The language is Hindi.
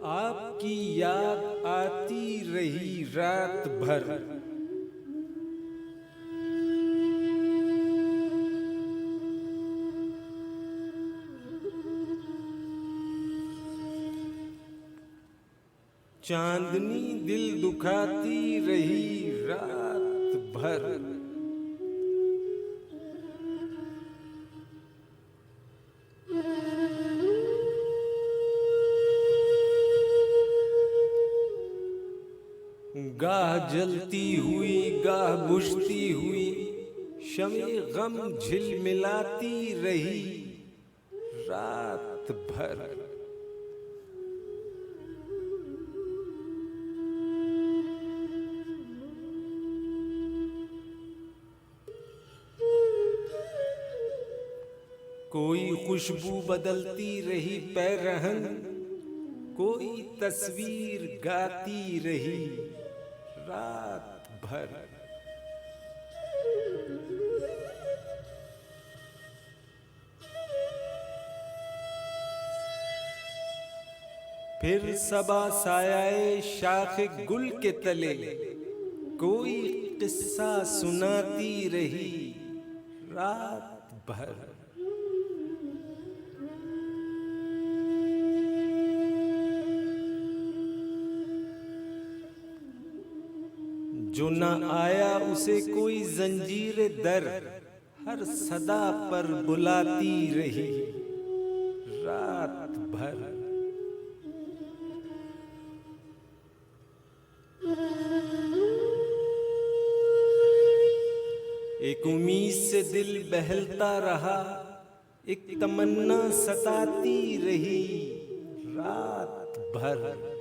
आपकी याद आती रही रात भर, चांदनी दिल दुखाती रही रात भर। गाह जलती हुई गाह बुझती हुई, शमे गम झिलमिलाती रही रात भर। कोई खुशबू बदलती रही पैरहन, कोई तस्वीर गाती रही रात भर। फिर सबा सायाए शाख गुल के तले, कोई किस्सा सुनाती रही रात भर। जो न आया उसे कोई जंजीर दर, हर सदा पर बुलाती रही रात भर। एक उम्मीद से दिल बहलता रहा, एक तमन्ना सताती रही रात भर।